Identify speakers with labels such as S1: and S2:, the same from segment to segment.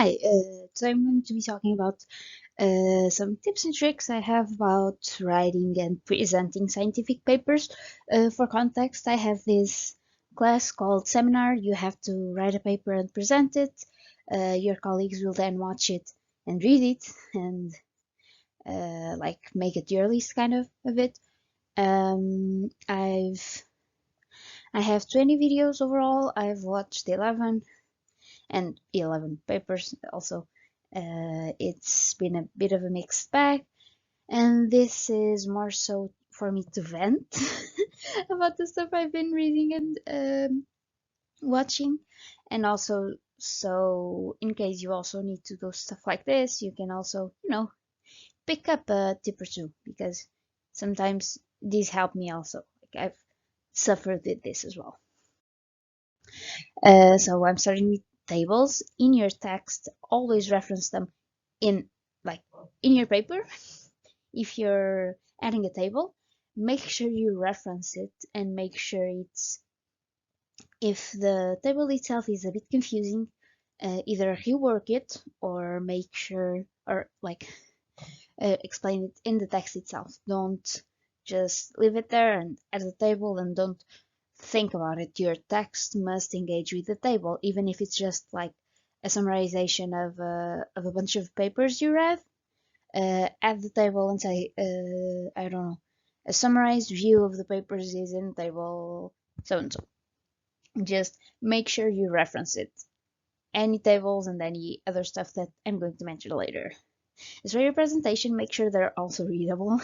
S1: Hi, today I'm going to be talking about some tips and tricks I have about writing and presenting scientific papers. For context, I have this class called seminar. You have to write a paper and present it. Your colleagues will then watch it and read it and like make it your list kind of it. I have 20 videos overall. I've watched 11 and 11 papers also. It's been a bit of a mixed bag, and this is more so for me to vent about the stuff I've been reading and watching, and also so in case you also need to do stuff like this, you can also, pick up a tip or two because sometimes these help me also. Like I've suffered with this as well. So I'm starting with tables. In your text, always reference them in like in your paper. If you're adding a table, make sure you reference it and make sure it's if the table itself is a bit confusing, either rework it or make sure or like explain it in the text itself. Don't just leave it there and add the table and don't think about it. Your text must engage with the table, even if it's just like a summarization of a bunch of papers you read. Add the table and say, I don't know, a summarized view of the papers is in table so and so. Just make sure you reference it. Any tables and any other stuff that I'm going to mention later. As for your presentation, make sure they're also readable.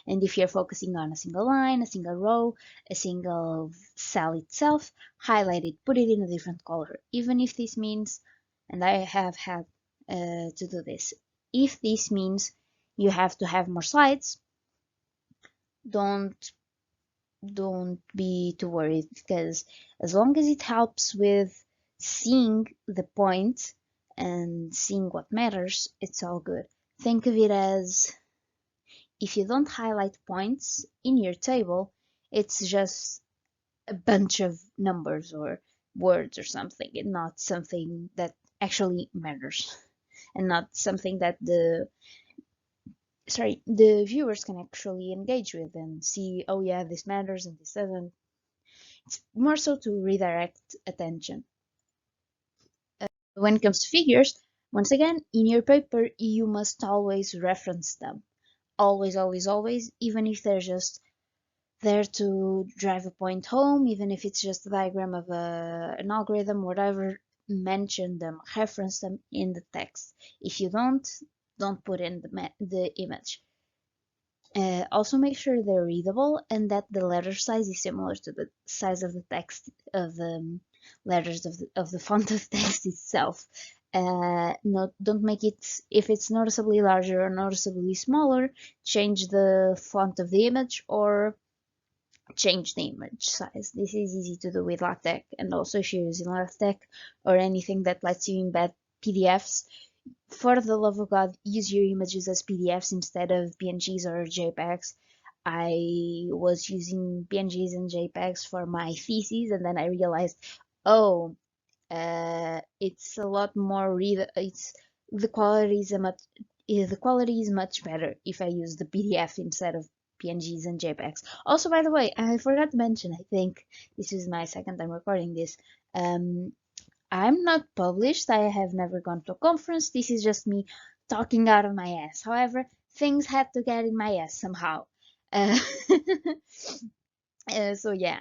S1: And if you're focusing on a single line, a single row, a single cell itself, highlight it, put it in a different color. Even if this means, and I have had to do this, if this means you have to have more slides, don't be too worried because as long as it helps with seeing the point and seeing what matters, it's all good. Think of it as if you don't highlight points in your table, it's just a bunch of numbers or words or something, and not something that actually matters, and not something that the viewers can actually engage with and see, oh yeah, this matters and this doesn't. It's more so to redirect attention. When it comes to figures, once again, in your paper, you must always reference them. Always, always, always, even if they're just there to drive a point home, even if it's just a diagram of an algorithm, whatever, mention them, reference them in the text. If you don't put in the image. Also make sure they're readable and that the letter size is similar to the size of the text of the letters of the font of text itself. Don't make it, if it's noticeably larger or noticeably smaller, change the font of the image or change the image size. This is easy to do with LaTeX, and also if you're using LaTeX or anything that lets you embed PDFs, for the love of God, use your images as PDFs instead of PNGs or JPEGs. I was using PNGs and JPEGs for my thesis, and then I realized, oh, it's a lot more it's the quality is the quality is much better if I use the PDF instead of PNGs and JPEGs. Also, by the way, I forgot to mention, I think this is my second time recording this. Um, I'm not published. I have never gone to a conference. This is just me talking out of my ass. However, things had to get in my ass somehow. Uh, so yeah,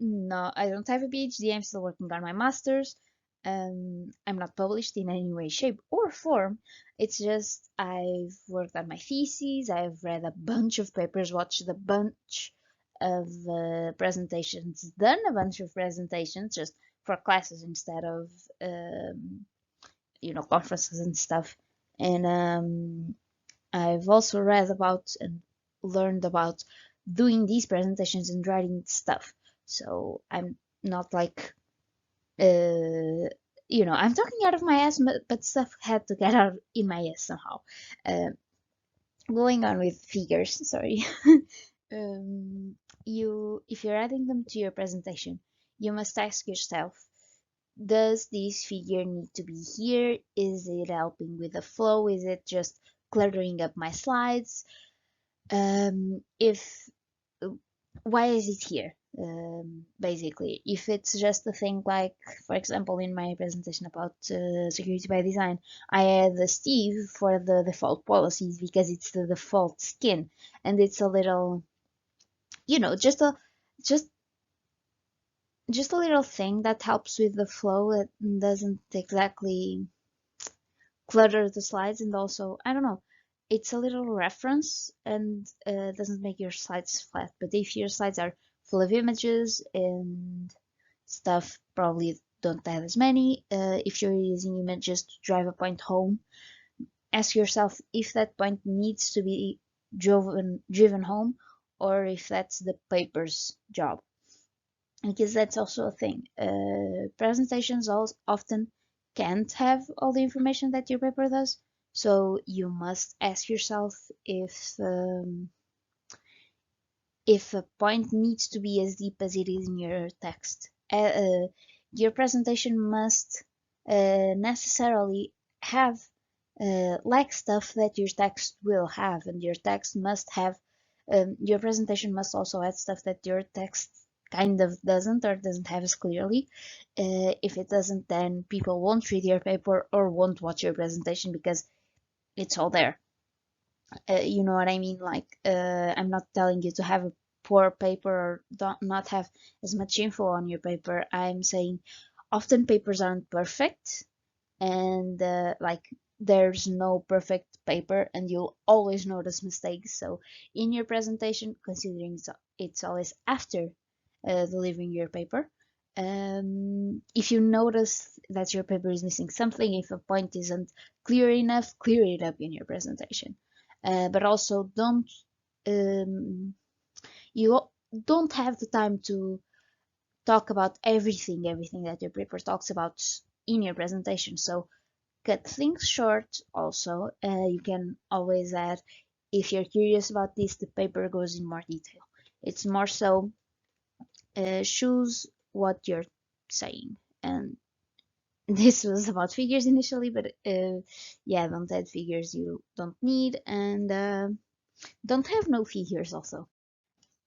S1: I don't have a PhD. I'm still working on my master's. I'm not published in any way, shape, or form. It's just I've worked on my thesis. I've read a bunch of papers, watched a bunch of presentations, done a bunch of presentations just for classes instead of conferences and stuff. And I've also read about and learned about doing these presentations and writing stuff. So I'm not like, I'm talking out of my ass, but stuff had to get out in my ass somehow. Uh, Going on with figures, sorry. If you're adding them to your presentation, you must ask yourself, does this figure need to be here? Is it helping with the flow? Is it just cluttering up my slides? If why is it here? Basically, if it's just a thing like, for example, in my presentation about security by design, I had the Steve for the default policies because it's the default skin, and it's a little, just just a little thing that helps with the flow. It doesn't exactly clutter the slides, and also, I don't know, it's a little reference and doesn't make your slides flat. But if your slides are full of images and stuff, probably don't have as many. If you're using images to drive a point home, ask yourself if that point needs to be driven home, or if that's the paper's job, because that's also a thing. Presentations often can't have all the information that your paper does, so you must ask yourself if a point needs to be as deep as it is in your text. Your presentation must necessarily have like stuff that your text will have, and your text must have. Your presentation must also add stuff that your text kind of doesn't, or doesn't have as clearly. If it doesn't, then people won't read your paper or won't watch your presentation because it's all there. You know what I mean? Like, I'm not telling you to have a poor paper or not have as much info on your paper. I'm saying often papers aren't perfect, and like, there's no perfect paper, and you'll always notice mistakes. So in your presentation, considering it's always after delivering your paper, if you notice that your paper is missing something, if a point isn't clear enough, clear it up in your presentation. But also, um, you don't have the time to talk about everything that your paper talks about in your presentation. So cut things short. Also, you can always add, if you're curious about this, the paper goes in more detail. It's more so, choose what you're saying. And this was about figures initially, but yeah, don't add figures you don't need, and don't have no figures also.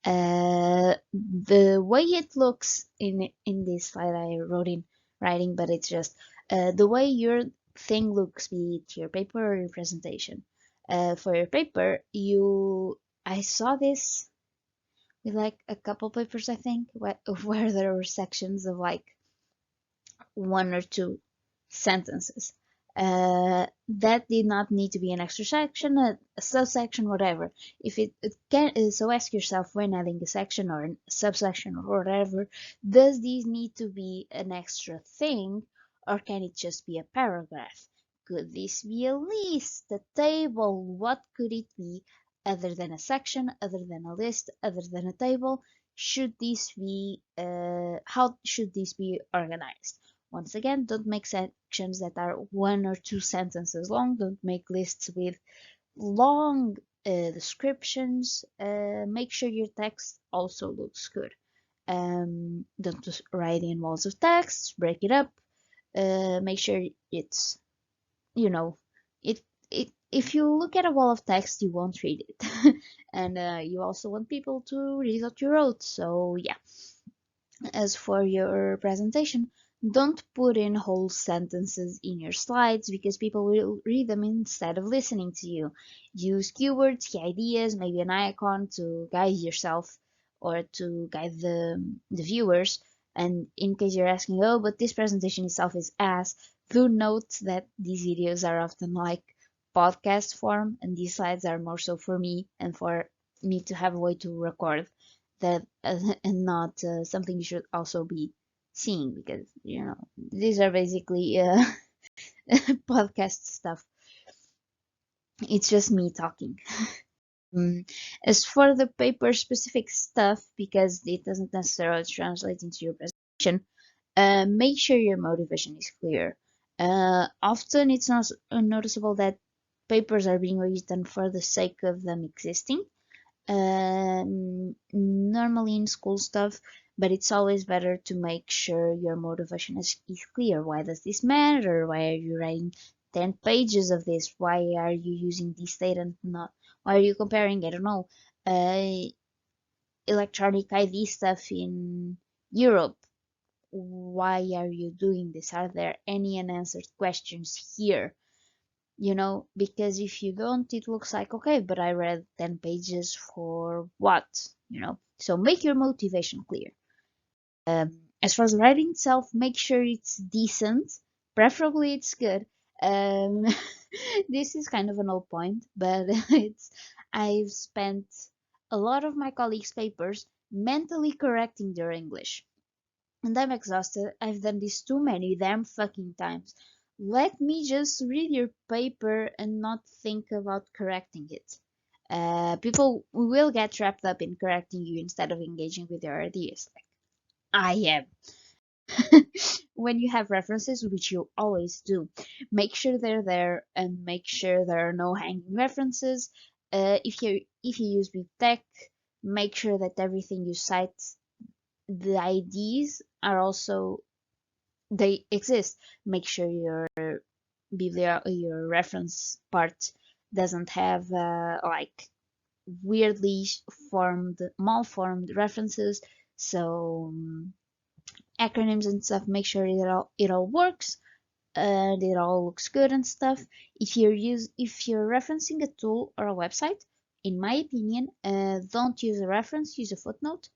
S1: The way it looks in this slide, I wrote in writing, but it's just the way your thing looks, be it your paper or your presentation. For your paper, I saw this with like a couple papers, I think, where there were sections of like one or two sentences. That did not need to be an extra section, a subsection, whatever. If it can, so ask yourself, when adding a section or a subsection or whatever, does this need to be an extra thing, or can it just be a paragraph? Could this be a list, a table? What could it be other than a section, other than a list, other than a table? Should this be, how should this be organized? Once again, don't make sections that are one or two sentences long. Don't make lists with long descriptions. Make sure your text also looks good. Don't just write in walls of text. Break it up. Make sure it's, you know, it if you look at a wall of text, you won't read it. And you also want people to read what you wrote. So yeah. As for your presentation, don't put in whole sentences in your slides, because people will read them instead of listening to you. Use keywords, key ideas, maybe an icon to guide yourself or to guide the viewers. And in case you're asking, oh, but this presentation itself is ass, do note that these videos are often like podcast form, and these slides are more so for me and for me to have a way to record that, and not something you should also be seeing, because these are basically podcast stuff. It's just me talking. As for the paper specific stuff, because it doesn't necessarily translate into your presentation, make sure your motivation is clear. Often it's not noticeable that papers are being written for the sake of them existing. normally in school stuff, but it's always better to make sure your motivation is clear. Why does this matter? Why are you writing 10 pages of this? Why are you using this data and not? Why are you comparing, I don't know, uh, electronic ID stuff in Europe? Why are you doing this? Are there any unanswered questions here? Because if you don't, it looks like, okay, but I read 10 pages for what? So make your motivation clear. As far as writing itself, make sure it's decent, preferably it's good. Um, this is kind of an old point, but I've spent a lot of my colleagues' papers mentally correcting their English. And I'm exhausted. I've done this too many damn fucking times. Let me just read your paper and not think about correcting it. People will get trapped up in correcting you instead of engaging with your ideas. Like I am. When you have references, which you always do, make sure they're there and make sure there are no hanging references. If you use big tech, make sure that everything you cite, the IDs are also they exist. Make sure your your reference part doesn't have like weirdly formed, malformed references. So acronyms and stuff. Make sure it all works and it all looks good and stuff. If you're referencing a tool or a website, in my opinion, don't use a reference. Use a footnote.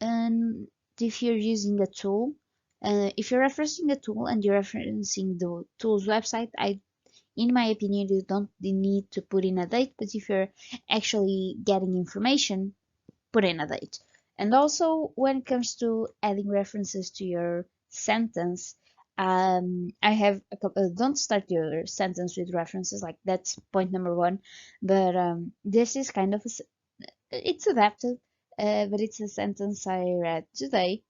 S1: And if you're using a tool, if you're referencing a tool and you're referencing the tool's website, in my opinion, you don't need to put in a date. But if you're actually getting information, put in a date. And also, when it comes to adding references to your sentence, I have a couple. Don't start your sentence with references, like that's point number one. But this is kind of it's adapted, but it's a sentence I read today.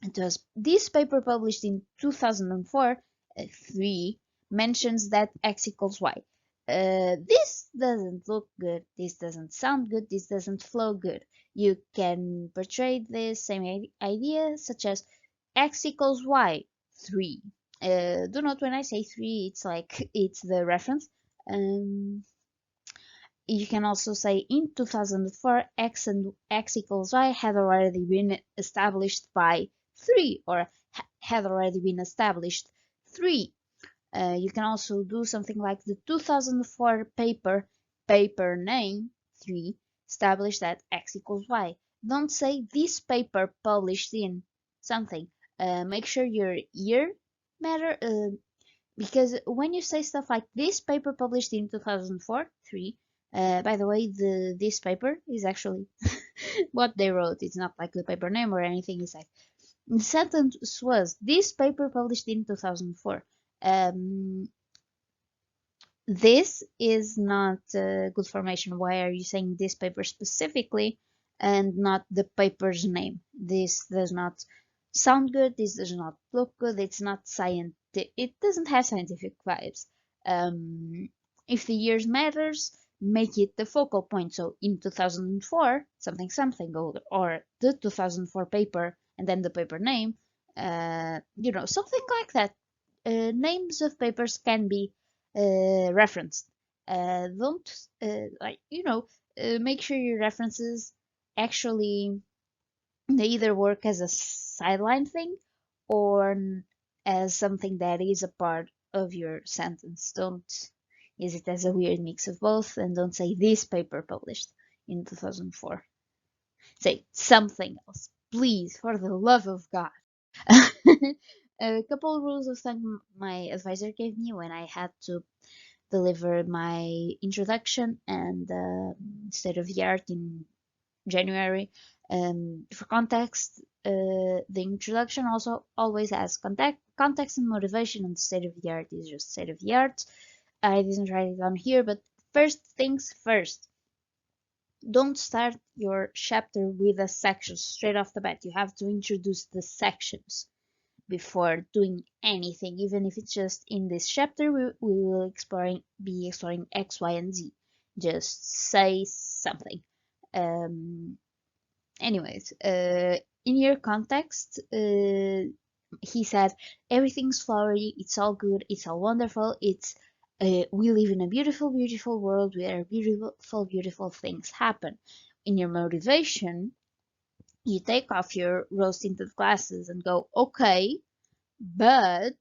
S1: It was this paper published in 2004, 3, mentions that x equals y. This doesn't look good, this doesn't sound good, this doesn't flow good. You can portray the same idea, such as x equals y, 3. Do not when I say 3, it's like it's the reference. You can also say in 2004 x and x equals y had already been established by 3 or had already been established 3. You can also do something like the 2004 paper name 3 established that x equals y. Don't say this paper published in something. Make sure your year matter because when you say stuff like this paper published in 2004 3, by the way, this paper is actually what they wrote. It's not like the paper name or anything. It's like the sentence was this paper published in 2004. This is not good formation. Why are you saying this paper specifically and not the paper's name? This does not sound good. This does not look good. It's not scientific. It doesn't have scientific vibes. If the years matters, make it the focal point. So in 2004, something something, or the 2004 paper, and then the paper name. Something like that. Names of papers can be referenced. Don't make sure your references actually they either work as a sideline thing or as something that is a part of your sentence. Don't use it as a weird mix of both, and don't say this paper published in 2004. Say something else, please, for the love of God. A couple of rules of thumb my advisor gave me when I had to deliver my introduction and state of the art in January. For context, the introduction also always has context and motivation, and state of the art is just state of the art. I didn't write it down here, but first things first. Don't start your chapter with a section straight off the bat. You have to introduce the sections before doing anything, even if it's just in this chapter we will be exploring X, Y, and Z. Just say something. Um, anyways, in your context, he said everything's flowery, it's all good, it's all wonderful, it's we live in a beautiful, beautiful world where beautiful, beautiful things happen. In your motivation, you take off your rose tinted glasses and go, okay, but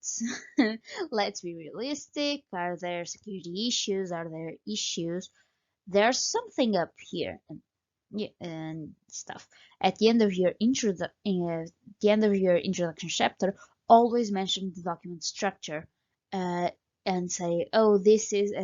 S1: let's be realistic. Are there security issues? Are there issues? There's something up here. And yeah, and stuff. At the end of your introduction chapter, always mention the document structure, uh, and say, "Oh, this is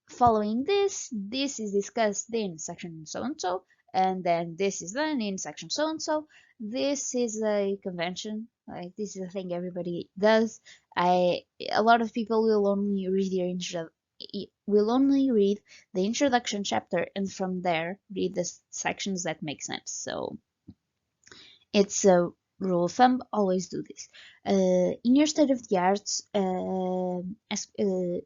S1: following this. This is discussed in section so and so, and then this is done in section so and so. This is a convention. Like this is a thing everybody does. A lot of people will only read your intro will only read the introduction chapter and from there read the sections that make sense. So it's a rule of thumb, always do this. In your state of the arts,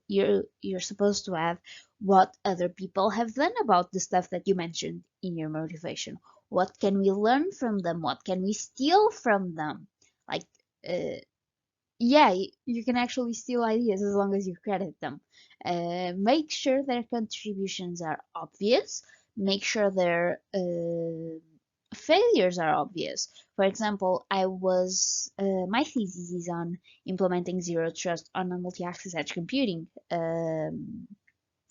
S1: you're supposed to have what other people have done about the stuff that you mentioned in your motivation. What can we learn from them? What can we steal from them? Like, uh, yeah, you can actually steal ideas as long as you credit them. Make sure their contributions are obvious. Make sure their failures are obvious. For example, my thesis is on implementing zero trust on a multi-axis edge computing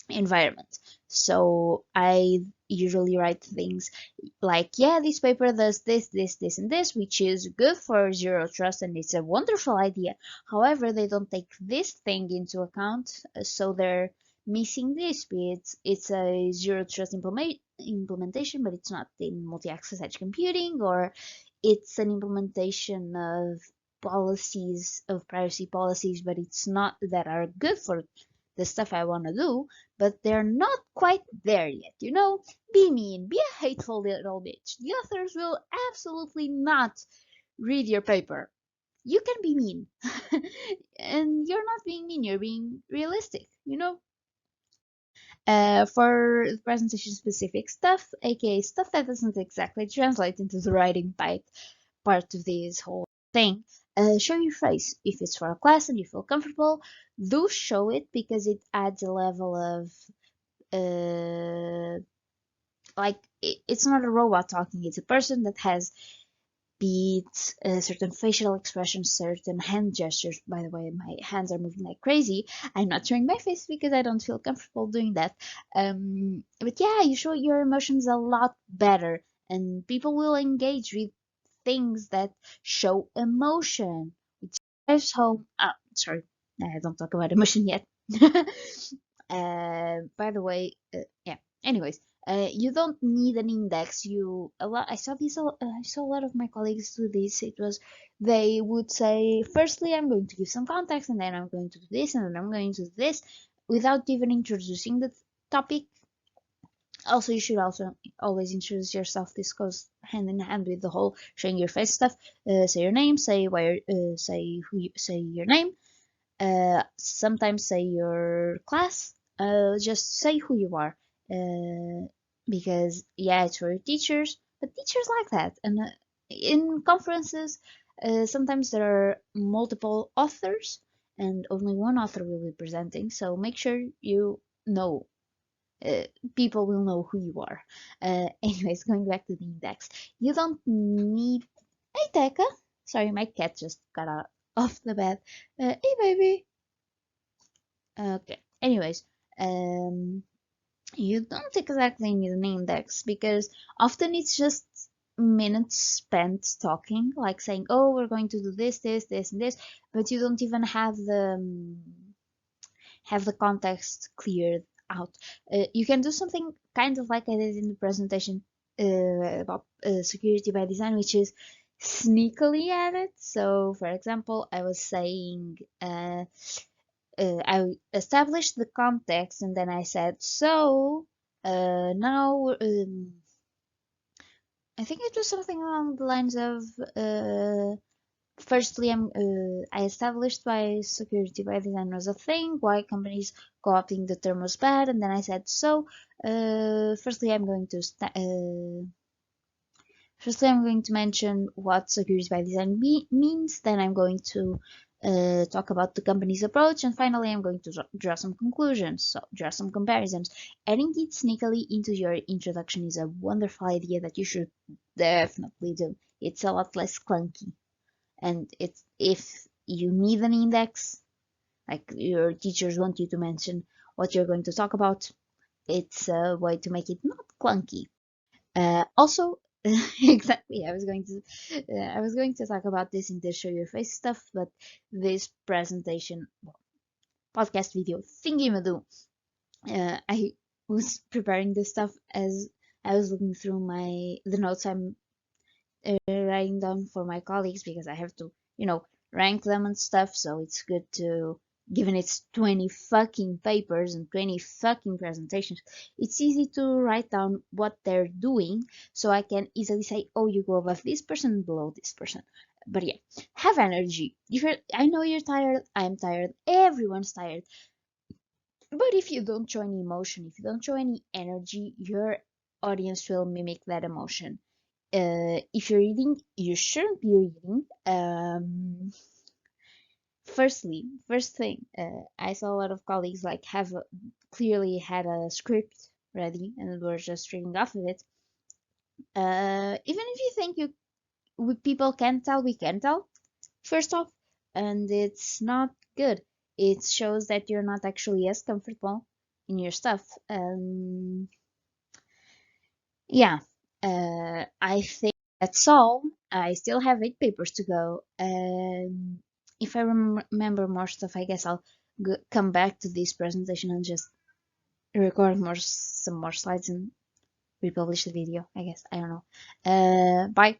S1: environment. So I usually write things like, yeah, this paper does this, this, this, and this, which is good for zero trust and it's a wonderful idea. However, they don't take this thing into account, so they're missing this. It's a zero trust implementation, but it's not in multi-access edge computing, or it's an implementation of policies of privacy policies, but it's not that are good for the stuff I want to do, but they're not quite there yet. Be mean, be a hateful little bitch. The authors will absolutely not read your paper. You can be mean. And you're not being mean, you're being realistic. For the presentation specific stuff, aka stuff that doesn't exactly translate into the writing part of this whole thing, show your face. If it's for a class and you feel comfortable, do show it because it adds a level of like it's not a robot talking, it's a person that has beats, certain facial expressions, certain hand gestures. By the way, my hands are moving like crazy. I'm not showing my face because I don't feel comfortable doing that. But yeah, you show your emotions a lot better, and people will engage with things that show emotion. Which drives home. Sorry, I don't talk about emotion yet. By the way, yeah. Anyways, you don't need an index. I saw this. I saw a lot of my colleagues do this. It was they would say, firstly, I'm going to give some context, and then I'm going to do this, and then I'm going to do this, without even introducing the topic. Also, you should also always introduce yourself. This goes hand in hand with the whole showing your face stuff. Say your name. Say why. Say your name. Sometimes say your class. Just say who you are. Because yeah, it's for teachers, but teachers like that. And in conferences, sometimes there are multiple authors, and only one author will be presenting. So make sure you know uh, people will know who you are. Anyways, going back to the index, you don't need. Hey, Teka. Sorry, my cat just got out off the bed. Hey, baby. Okay. Anyways, um, you don't exactly need an index because often it's just minutes spent talking, like saying, "Oh, we're going to do this, this, this, and this," but you don't even have the context cleared out. You can do something kind of like I did in the presentation about security by design, which is sneakily at it. So, for example, I was saying I established the context and then I said, so now I think it was something along the lines of Firstly, I established why security by design was a thing, why companies co-opting the term was bad, and then I said so. Firstly, I'm going to mention what security by design means. Then I'm going to talk about the company's approach, and finally, I'm going to draw some conclusions, so draw some comparisons. Adding it sneakily into your introduction is a wonderful idea that you should definitely do. It's a lot less clunky, and it's if you need an index, like your teachers want you to mention what you're going to talk about, it's a way to make it not clunky. Also, exactly, I was going to talk about this in the show your face stuff, but this presentation, well, podcast video thingy I was preparing this stuff as I was looking through the notes I'm writing down for my colleagues because I have to, rank them and stuff. So it's good to, given it's 20 fucking papers and 20 fucking presentations, it's easy to write down what they're doing so I can easily say, oh, you go above this person, below this person. But yeah, have energy. I know you're tired. I'm tired. Everyone's tired. But if you don't show any emotion, if you don't show any energy, your audience will mimic that emotion. If you're reading, you shouldn't be reading. First thing, I saw a lot of colleagues like clearly had a script ready and were just reading off of it. Even if you think people can tell, we can tell. First off, and it's not good. It shows that you're not actually as comfortable in your stuff. Yeah, I think that's all. I still have 8 papers to go. If I remember more stuff, I guess I'll come back to this presentation and just record some more slides and republish the video. I guess I don't know. Bye.